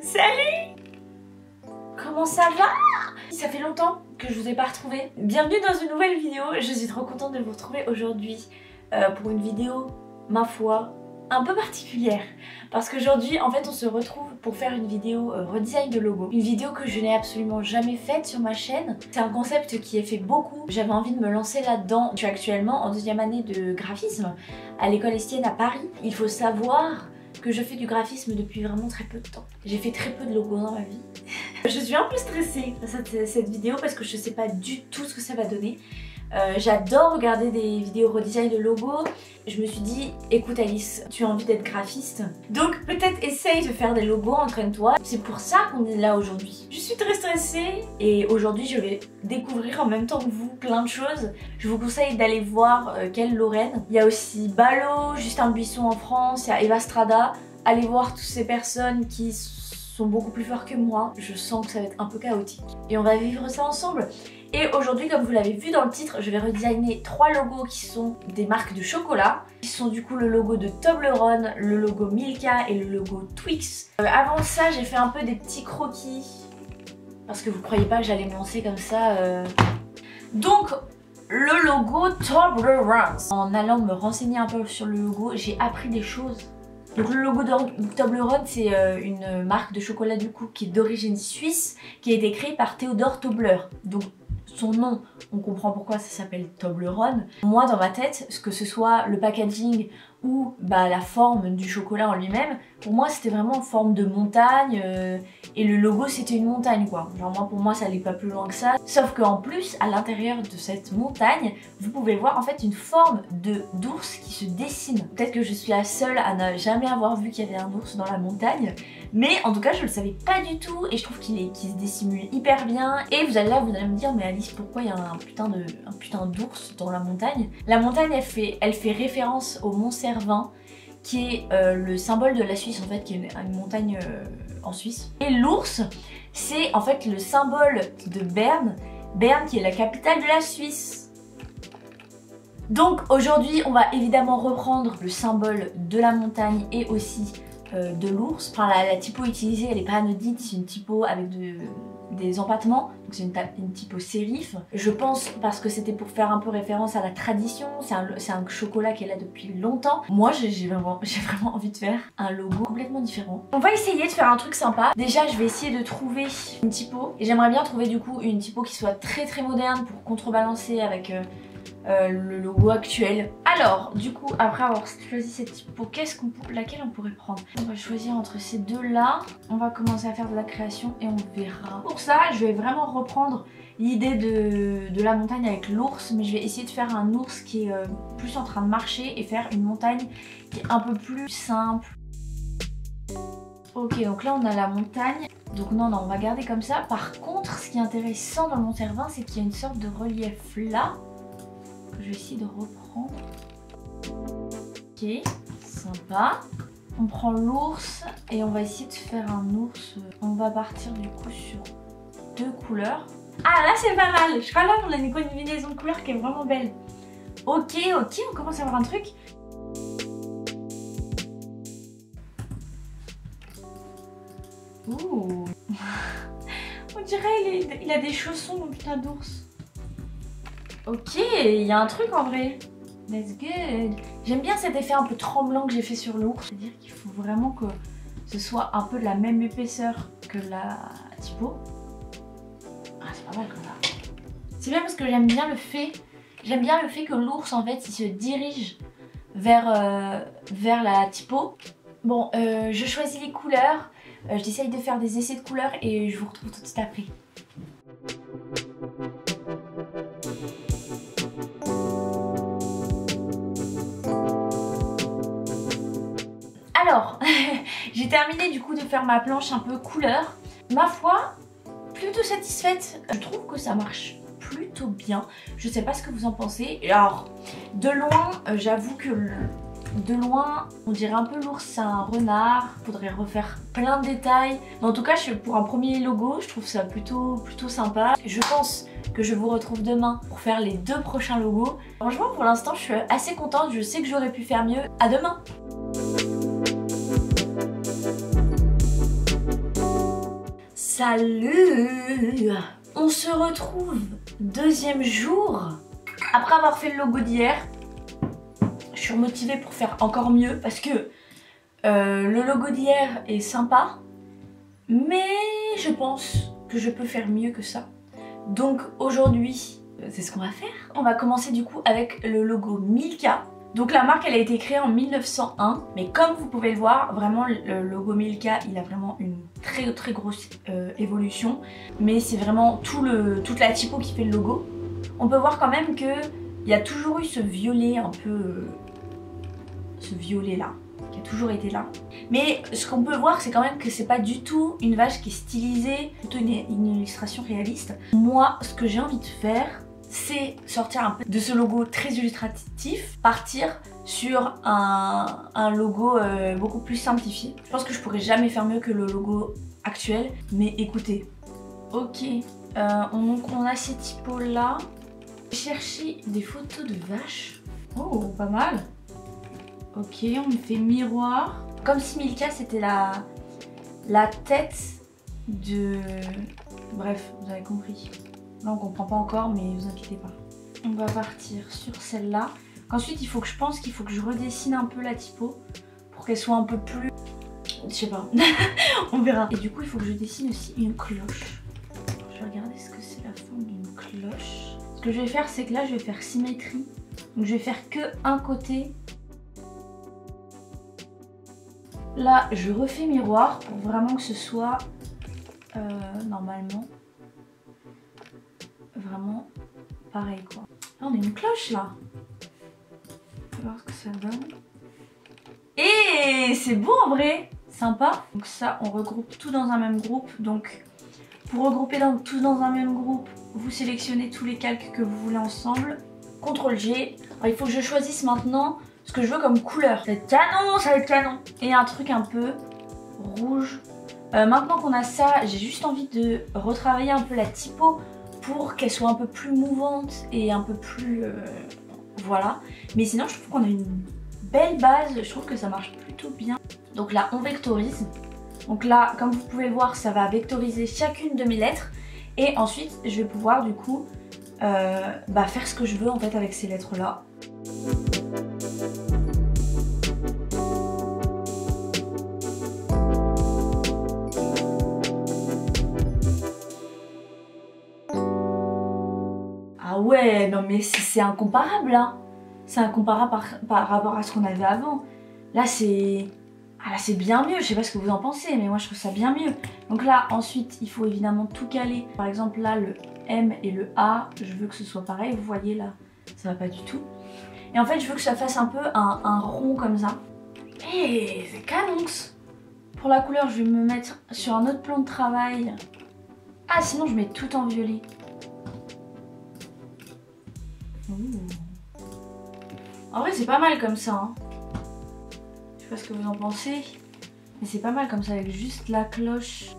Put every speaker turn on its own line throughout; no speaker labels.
Salut! Comment ça va? Ça fait longtemps que je vous ai pas retrouvé. Bienvenue dans une nouvelle vidéo. Je suis trop contente de vous retrouver aujourd'hui pour une vidéo, ma foi, un peu particulière. Parce qu'aujourd'hui, en fait, on se retrouve pour faire une vidéo redesign de logo. Une vidéo que je n'ai absolument jamais faite sur ma chaîne. C'est un concept qui est fait beaucoup. J'avais envie de me lancer là-dedans. Je suis actuellement en deuxième année de graphisme à l'école Estienne à Paris. Il faut savoir que je fais du graphisme depuis vraiment très peu de temps. J'ai fait très peu de logos dans ma vie. Je suis un peu stressée face à cette vidéo parce que je sais pas du tout ce que ça va donner. J'adore regarder des vidéos redesign de logos. Je me suis dit, écoute Alice, tu as envie d'être graphiste, donc peut-être essaye de faire des logos, entraîne-toi. C'est pour ça qu'on est là aujourd'hui. Je suis très stressée et aujourd'hui je vais découvrir en même temps que vous plein de choses. Je vous conseille d'aller voir Quelle Lorraine. Il y a aussi Ballot, Justin Buisson en France, il y a Eva Strada. Allez voir toutes ces personnes qui sont beaucoup plus forts que moi. Je sens que ça va être un peu chaotique. Et on va vivre ça ensemble. Et aujourd'hui, comme vous l'avez vu dans le titre, je vais redesigner 3 logos qui sont des marques de chocolat. Qui sont du coup le logo de Toblerone, le logo Milka et le logo Twix. Avant ça, j'ai fait un peu des petits croquis. Parce que vous croyez pas que j'allais me lancer comme ça. Donc, le logo Toblerone. En allant me renseigner un peu sur le logo, j'ai appris des choses. Donc le logo de Toblerone, c'est une marque de chocolat du coup qui est d'origine suisse, qui a été créée par Théodore Tobler. Donc son nom, on comprend pourquoi ça s'appelle Toblerone. Moi dans ma tête, que ce soit le packaging ou la forme du chocolat en lui-même, pour moi c'était vraiment en forme de montagne et le logo c'était une montagne quoi. Genre pour moi ça allait pas plus loin que ça. Sauf qu'en plus à l'intérieur de cette montagne, vous pouvez voir en fait une forme d'ours qui se dessine. Peut-être que je suis la seule à ne jamais avoir vu qu'il y avait un ours dans la montagne. Mais en tout cas je le savais pas du tout et je trouve qu'il se dissimule hyper bien. Et vous allez me dire mais Alice pourquoi il y a un putain d'ours dans la montagne? La montagne elle fait référence au Mont Cervin qui est le symbole de la Suisse en fait, qui est une montagne en Suisse. Et l'ours c'est en fait le symbole de Berne, Berne qui est la capitale de la Suisse. Donc aujourd'hui on va évidemment reprendre le symbole de la montagne et aussi de l'ours. Enfin, la typo utilisée elle est pas anodine, c'est une typo avec des empattements, donc c'est une typo sérif. Je pense parce que c'était pour faire un peu référence à la tradition, c'est un chocolat qui est là depuis longtemps. Moi j'ai vraiment envie de faire un logo complètement différent. On va essayer de faire un truc sympa. Déjà je vais essayer de trouver une typo et j'aimerais bien trouver du coup une typo qui soit très moderne pour contrebalancer avec le logo actuel. Alors du coup après avoir choisi cette typo, laquelle on pourrait prendre? On va choisir entre ces deux là. On va commencer à faire de la création et on verra. Pour ça je vais vraiment reprendre l'idée de la montagne avec l'ours, mais je vais essayer de faire un ours qui est plus en train de marcher et faire une montagne qui est un peu plus simple. Ok, donc là on a la montagne, donc non on va garder comme ça. Par contre ce qui est intéressant dans le Mont Cervin c'est qu'il y a une sorte de relief là. Je vais essayer de reprendre. Ok, sympa. On prend l'ours et on va essayer de faire un ours. On va partir du coup sur 2 couleurs. Ah là c'est pas mal. Je crois là on a une combinaison de couleurs qui est vraiment belle. Ok, on commence à avoir un truc. Ouh. On dirait il a des chaussons mon putain d'ours. Ok, il y a un truc en vrai. That's good. J'aime bien cet effet un peu tremblant que j'ai fait sur l'ours. C'est-à-dire qu'il faut vraiment que ce soit un peu de la même épaisseur que la typo. Ah, c'est pas mal comme ça. C'est bien parce que j'aime bien le fait que l'ours en fait il se dirige vers la typo. Bon, je choisis les couleurs. J'essaye de faire des essais de couleurs et je vous retrouve tout de suite après. Alors, j'ai terminé du coup de faire ma planche un peu couleur. Ma foi, plutôt satisfaite. Je trouve que ça marche plutôt bien. Je sais pas ce que vous en pensez. Alors, de loin, j'avoue que de loin, on dirait un peu l'ours, c'est un renard. Faudrait refaire plein de détails. Mais en tout cas, pour un premier logo, je trouve ça plutôt sympa. Je pense que je vous retrouve demain pour faire les 2 prochains logos. Franchement, pour l'instant, je suis assez contente. Je sais que j'aurais pu faire mieux. À demain! Salut! On se retrouve deuxième jour. Après avoir fait le logo d'hier, je suis motivée pour faire encore mieux parce que le logo d'hier est sympa, mais je pense que je peux faire mieux que ça. Donc aujourd'hui, c'est ce qu'on va faire. On va commencer du coup avec le logo Milka. Donc la marque elle a été créée en 1901, mais comme vous pouvez le voir, vraiment le logo Milka il a vraiment une très grosse évolution, mais c'est vraiment toute la typo qui fait le logo. On peut voir quand même que il y a toujours eu ce violet un peu, ce violet là, qui a toujours été là. Mais ce qu'on peut voir c'est quand même que c'est pas du tout une vache qui est stylisée, plutôt une illustration réaliste. Moi ce que j'ai envie de faire, c'est sortir un peu de ce logo très illustratif, partir sur un logo beaucoup plus simplifié. Je pense que je pourrais jamais faire mieux que le logo actuel, mais écoutez. Ok, donc on a ces typos là. Chercher des photos de vaches. Oh, pas mal. Ok, on me fait miroir. Comme si Milka c'était la tête de... Bref, vous avez compris. Là on comprend pas encore, mais vous inquiétez pas. On va partir sur celle-là. Ensuite il faut que je redessine un peu la typo pour qu'elle soit un peu plus... Je sais pas, on verra. Et du coup il faut que je dessine aussi une cloche. Je vais regarder ce que c'est la forme d'une cloche. Ce que je vais faire c'est que là je vais faire symétrie. Donc je vais faire que un côté. Là je refais miroir pour vraiment que ce soit normalement vraiment pareil quoi. Là on a une cloche là. On va voir ce que ça donne. Et c'est beau en vrai, sympa. Donc ça on regroupe tout dans un même groupe. Donc pour regrouper tout dans un même groupe, vous sélectionnez tous les calques que vous voulez ensemble. CTRL G. Alors, il faut que je choisisse maintenant ce que je veux comme couleur. Ça va être canon, ça va être canon. Et un truc un peu rouge. Maintenant qu'on a ça, j'ai juste envie de retravailler un peu la typo pour qu'elle soit un peu plus mouvante et un peu plus... voilà. Mais sinon, je trouve qu'on a une belle base. Je trouve que ça marche plutôt bien. Donc là, on vectorise. Donc là, comme vous pouvez le voir, ça va vectoriser chacune de mes lettres. Et ensuite, je vais pouvoir du coup faire ce que je veux en fait avec ces lettres-là. Ah ouais, non mais c'est incomparable hein. C'est incomparable par rapport à ce qu'on avait avant. Là c'est... Ah là c'est bien mieux, je sais pas ce que vous en pensez, mais moi je trouve ça bien mieux. Donc là ensuite il faut évidemment tout caler. Par exemple là le M et le A, je veux que ce soit pareil, vous voyez là, ça va pas du tout. Et en fait je veux que ça fasse un peu un rond comme ça. Et c'est canons. Pour la couleur je vais me mettre sur un autre plan de travail. Ah sinon je mets tout en violet. Ouh. En vrai c'est pas mal comme ça hein. Je sais pas ce que vous en pensez, mais c'est pas mal comme ça avec juste la cloche.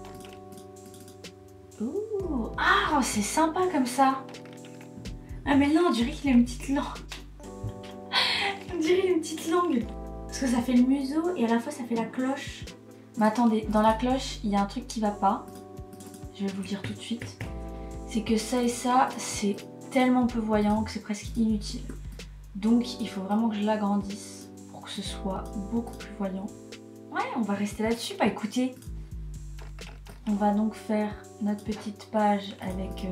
Ouh. Ah, c'est sympa comme ça. Ah mais là on dirait qu'il a une petite langue. On dirait une petite langue. Parce que ça fait le museau et à la fois ça fait la cloche. Mais attendez, dans la cloche il y a un truc qui va pas. Je vais vous le dire tout de suite. C'est que ça et ça c'est tellement peu voyant que c'est presque inutile. Donc il faut vraiment que je l'agrandisse pour que ce soit beaucoup plus voyant. Ouais, on va rester là-dessus. Bah écoutez, on va donc faire notre petite page avec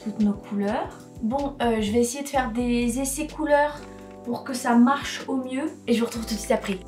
toutes nos couleurs. Bon, je vais essayer de faire des essais couleurs pour que ça marche au mieux. Et je vous retrouve tout de suite après.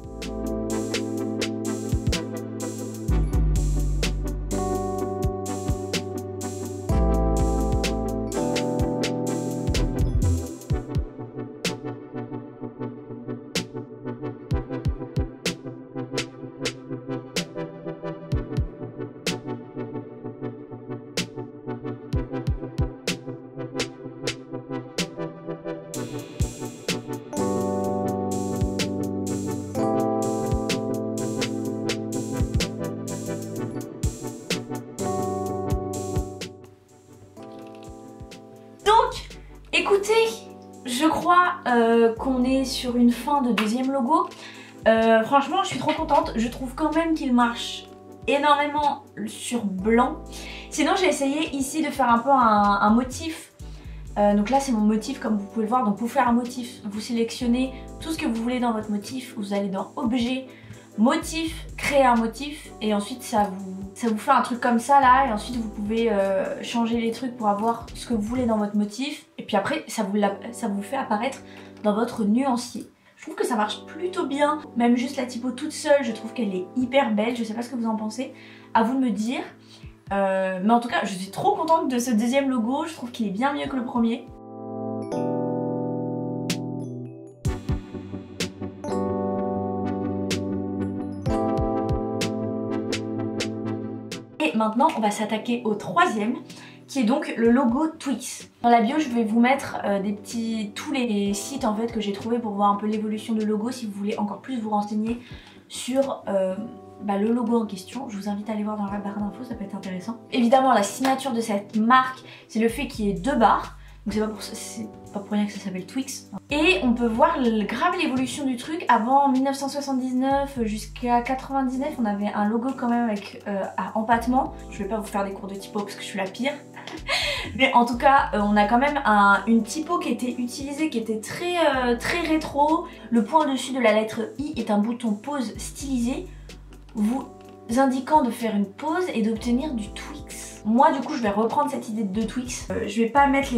Écoutez, je crois qu'on est sur une fin de deuxième logo. Franchement, je suis trop contente. Je trouve quand même qu'il marche énormément sur blanc. Sinon j'ai essayé ici de faire un peu un motif. Donc là c'est mon motif comme vous pouvez le voir. Donc pour faire un motif, vous sélectionnez tout ce que vous voulez dans votre motif. Vous allez dans objet, motif, créer un motif et ensuite ça vous fait un truc comme ça là. Et ensuite vous pouvez changer les trucs pour avoir ce que vous voulez dans votre motif. Et puis après ça vous fait apparaître dans votre nuancier. Je trouve que ça marche plutôt bien. Même juste la typo toute seule, je trouve qu'elle est hyper belle. Je sais pas ce que vous en pensez, à vous de me dire. Mais en tout cas je suis trop contente de ce deuxième logo, je trouve qu'il est bien mieux que le premier. Et maintenant on va s'attaquer au troisième qui est donc le logo Twix. Dans la bio je vais vous mettre tous les sites en fait que j'ai trouvé pour voir un peu l'évolution de logo si vous voulez encore plus vous renseigner sur le logo en question. Je vous invite à aller voir dans la barre d'infos, ça peut être intéressant. Évidemment la signature de cette marque c'est le fait qu'il y ait 2 barres. Donc c'est pas pour rien que ça s'appelle Twix. Et on peut voir grave l'évolution du truc. Avant 1979 jusqu'à 99 on avait un logo quand même avec à empattement. Je vais pas vous faire des cours de typo parce que je suis la pire. Mais en tout cas on a quand même une typo qui était utilisée, qui était très rétro. Le point dessus de la lettre I est un bouton pause stylisé vous indiquant de faire une pause et d'obtenir du Twix. Moi du coup je vais reprendre cette idée de Twix. Je vais pas mettre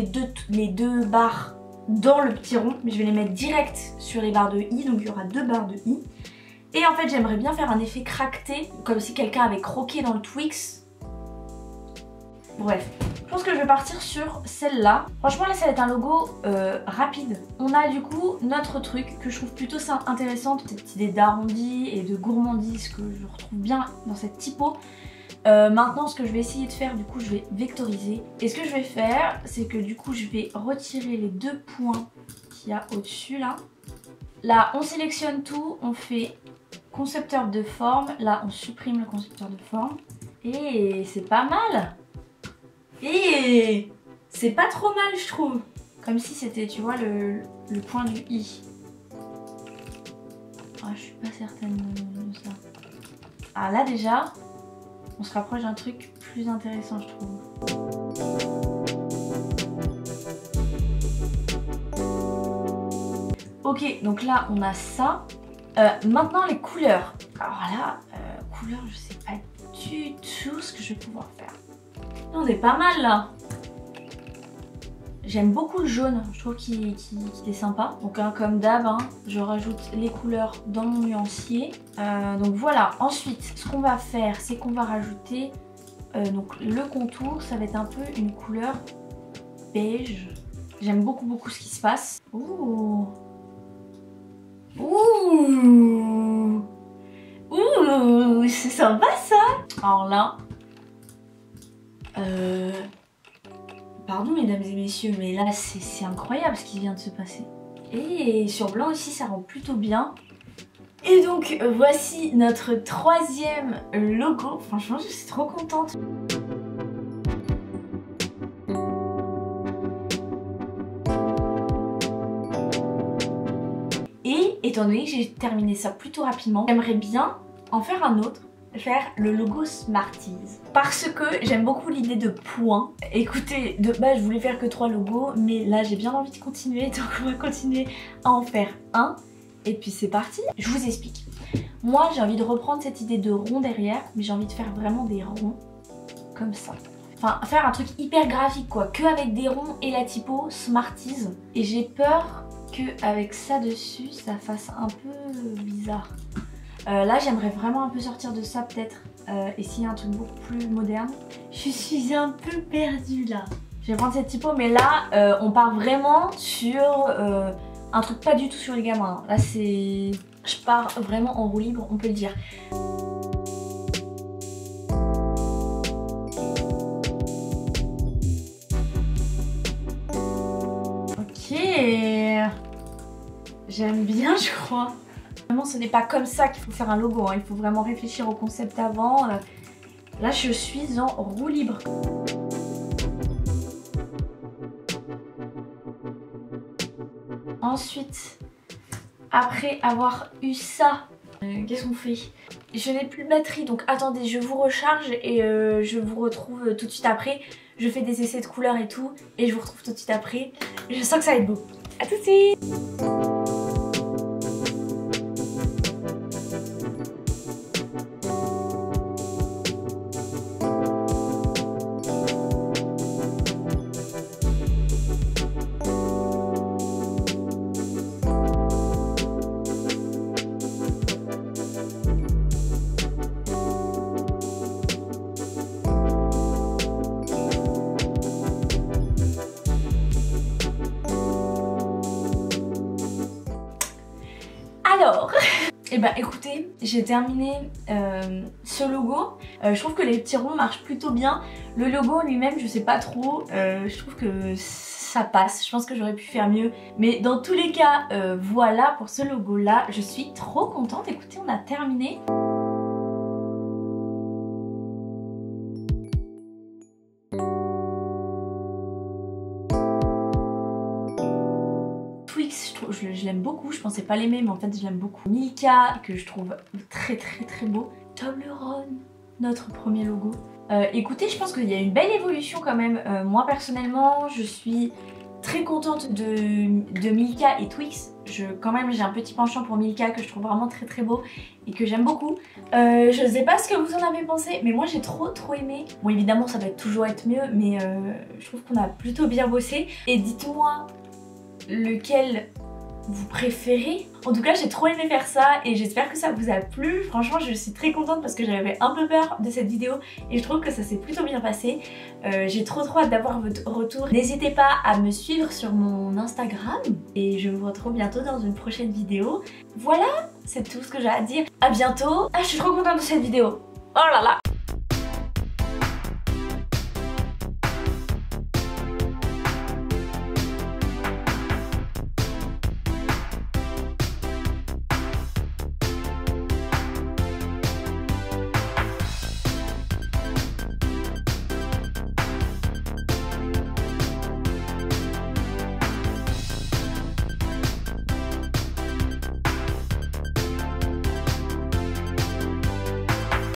les deux barres dans le petit rond, mais je vais les mettre direct sur les barres de I, donc il y aura 2 barres de I. Et en fait j'aimerais bien faire un effet craqueté, comme si quelqu'un avait croqué dans le Twix. Bref, je pense que je vais partir sur celle-là. Franchement là ça va être un logo rapide. On a du coup notre truc que je trouve plutôt intéressante, cette idée d'arrondi et de gourmandise que je retrouve bien dans cette typo. Maintenant ce que je vais essayer de faire, du coup je vais vectoriser. Et ce que je vais faire c'est que du coup je vais retirer les 2 points qu'il y a au dessus là. Là on sélectionne tout, on fait concepteur de forme. Là on supprime le concepteur de forme. Et c'est pas mal. Et c'est pas trop mal je trouve. Comme si c'était tu vois le point du I. Ah je suis pas certaine de ça. Ah là déjà on se rapproche d'un truc plus intéressant je trouve. Ok donc là on a ça. Maintenant les couleurs. Alors là couleurs je sais pas du tout ce que je vais pouvoir faire. On est pas mal là. J'aime beaucoup le jaune, je trouve qu'il est sympa. Donc comme d'hab, je rajoute les couleurs dans mon nuancier. Donc voilà, ensuite ce qu'on va faire c'est qu'on va rajouter donc le contour, ça va être un peu une couleur beige. J'aime beaucoup ce qui se passe. Ouh. Ouh. Ouh, c'est sympa ça. Alors là... Pardon mesdames et messieurs, mais là c'est incroyable ce qui vient de se passer. Et sur blanc aussi ça rend plutôt bien. Et donc voici notre troisième logo. Franchement je suis trop contente. Et étant donné que j'ai terminé ça plutôt rapidement, j'aimerais bien en faire un autre. Faire le logo Smarties parce que j'aime beaucoup l'idée de points. Écoutez, de base je voulais faire que 3 logos, mais là j'ai bien envie de continuer, donc on va continuer à en faire un. Et puis c'est parti. Je vous explique. Moi j'ai envie de reprendre cette idée de rond derrière, mais j'ai envie de faire vraiment des ronds comme ça. Enfin faire un truc hyper graphique quoi, que avec des ronds et la typo Smarties. Et j'ai peur que avec ça dessus ça fasse un peu bizarre. Là j'aimerais vraiment un peu sortir de ça peut-être, essayer un truc beaucoup plus moderne. Je suis un peu perdue là. Je vais prendre cette typo mais là on part vraiment sur un truc pas du tout sur les gamins. Là c'est... je pars vraiment en roue libre, on peut le dire. Ok, j'aime bien je crois. Vraiment ce n'est pas comme ça qu'il faut faire un logo, il faut vraiment réfléchir au concept avant. Là je suis en roue libre. Ensuite, après avoir eu ça Qu'est-ce qu'on fait? Je n'ai plus de batterie donc attendez, je vous recharge et je vous retrouve tout de suite après. Je fais des essais de couleurs et tout et je vous retrouve tout de suite après. Je sens que ça va être beau. A tout de suite. Alors, et bah écoutez, j'ai terminé ce logo. Je trouve que les petits ronds marchent plutôt bien. Le logo lui-même, je sais pas trop. Je trouve que ça passe. Je pense que j'aurais pu faire mieux. Mais dans tous les cas, voilà pour ce logo-là. Je suis trop contente. Écoutez, on a terminé. Je l'aime beaucoup, je pensais pas l'aimer mais en fait je l'aime beaucoup. Milka que je trouve très beau. Toblerone, notre premier logo. Écoutez, je pense qu'il y a une belle évolution quand même. Moi personnellement je suis très contente de Milka et Twix. Quand même j'ai un petit penchant pour Milka que je trouve vraiment très beau et que j'aime beaucoup. Je sais pas ce que vous en avez pensé mais moi j'ai trop aimé. Bon évidemment ça doit toujours être mieux mais je trouve qu'on a plutôt bien bossé. Et dites-moi lequel vous préférez. En tout cas j'ai trop aimé faire ça et j'espère que ça vous a plu. Franchement je suis très contente parce que j'avais un peu peur de cette vidéo et je trouve que ça s'est plutôt bien passé. J'ai trop hâte d'avoir votre retour. N'hésitez pas à me suivre sur mon Instagram et je vous retrouve bientôt dans une prochaine vidéo. Voilà, c'est tout ce que j'ai à dire. À bientôt. Ah je suis trop contente de cette vidéo. Oh là là.